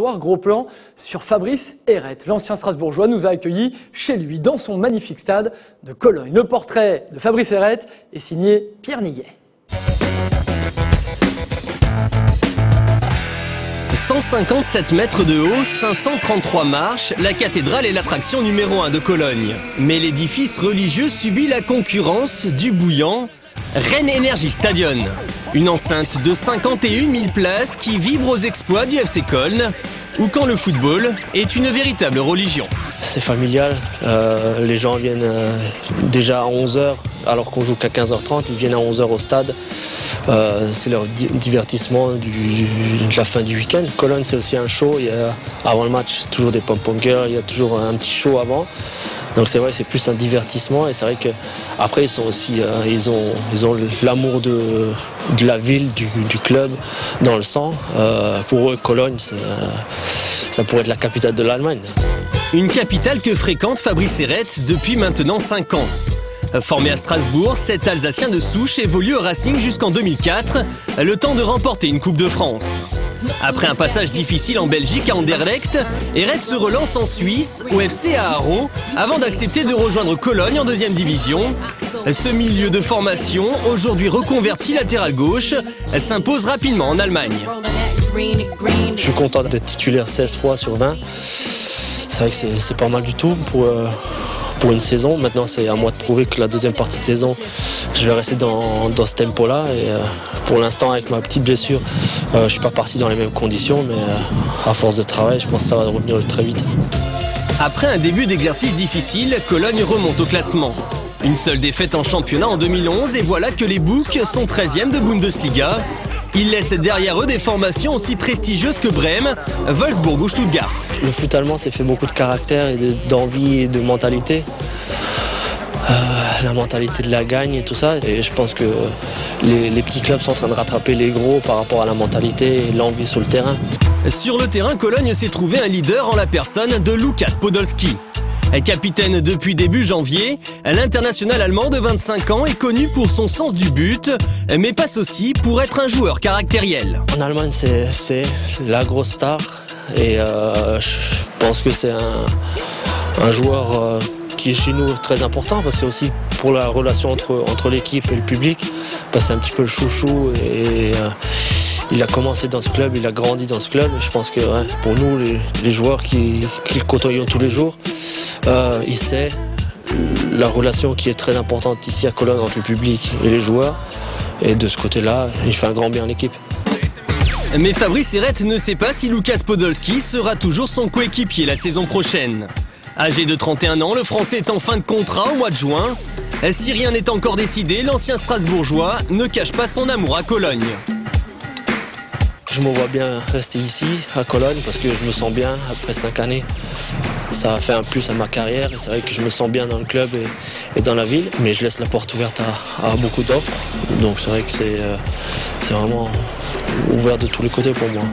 Gros plan sur Fabrice Hérette. L'ancien Strasbourgeois nous a accueillis chez lui dans son magnifique stade de Cologne. Le portrait de Fabrice Hérette est signé Pierre Niguet. 157 mètres de haut, 533 marches, la cathédrale est l'attraction numéro 1 de Cologne. Mais l'édifice religieux subit la concurrence du bouillant Rhein-Energie Stadion. Une enceinte de 51 000 places qui vibre aux exploits du FC Köln, ou quand le football est une véritable religion. C'est familial, les gens viennent déjà à 11h alors qu'on joue qu'à 15h30, ils viennent à 11h au stade. C'est leur divertissement de la fin du week-end. Cologne, c'est aussi un show, il y a, avant le match toujours des pom-pom girls, il y a toujours un petit show avant. Donc c'est vrai, c'est plus un divertissement et c'est vrai qu'après ils sont aussi, ils ont l'amour de la ville, du club dans le sang. Pour eux, Cologne, ça pourrait être la capitale de l'Allemagne. Une capitale que fréquente Fabrice Hérette depuis maintenant 5 ans. Formé à Strasbourg, cet Alsacien de souche évolue au Racing jusqu'en 2004, le temps de remporter une Coupe de France. Après un passage difficile en Belgique à Anderlecht, Hérette se relance en Suisse, au FC Aarau, avant d'accepter de rejoindre Cologne en 2e division. Ce milieu de formation, aujourd'hui reconverti latéral gauche, s'impose rapidement en Allemagne. Je suis content d'être titulaire 16 fois sur 20. C'est vrai que c'est pas mal du tout pour une saison. Maintenant, c'est à moi de prouver que la deuxième partie de saison, je vais rester dans ce tempo-là. Et pour l'instant, avec ma petite blessure, je ne suis pas parti dans les mêmes conditions, mais à force de travail, je pense que ça va revenir très vite. Après un début d'exercice difficile, Cologne remonte au classement. Une seule défaite en championnat en 2011 et voilà que les Boucs sont 13e de Bundesliga. Ils laissent derrière eux des formations aussi prestigieuses que Brême, Wolfsburg ou Stuttgart. Le foot allemand, c'est fait beaucoup de caractère et d'envie et de mentalité. La mentalité de la gagne et tout ça. Et je pense que les petits clubs sont en train de rattraper les gros par rapport à la mentalité et l'envie sur le terrain. Sur le terrain, Cologne s'est trouvé un leader en la personne de Lukas Podolski. Capitaine depuis début janvier, l'international allemand de 25 ans est connu pour son sens du but, mais passe aussi pour être un joueur caractériel. En Allemagne, c'est la grosse star et je pense que c'est un joueur qui est chez nous très important parce que c'est aussi pour la relation entre l'équipe et le public, parce que c'est un petit peu le chouchou et il a commencé dans ce club, il a grandi dans ce club. Et je pense que pour nous, les joueurs qui le côtoyons tous les jours, il sait la relation qui est très importante ici à Cologne entre le public et les joueurs. Et de ce côté-là, il fait un grand bien à l'équipe. Mais Fabrice Hérette ne sait pas si Lukas Podolski sera toujours son coéquipier la saison prochaine. Âgé de 31 ans, le Français est en fin de contrat au mois de juin. Si rien n'est encore décidé, l'ancien Strasbourgeois ne cache pas son amour à Cologne. Je me vois bien rester ici, à Cologne, parce que je me sens bien après 5 années. Ça a fait un plus à ma carrière et c'est vrai que je me sens bien dans le club et dans la ville. Mais je laisse la porte ouverte à beaucoup d'offres. Donc c'est vrai que c'est vraiment ouvert de tous les côtés pour moi.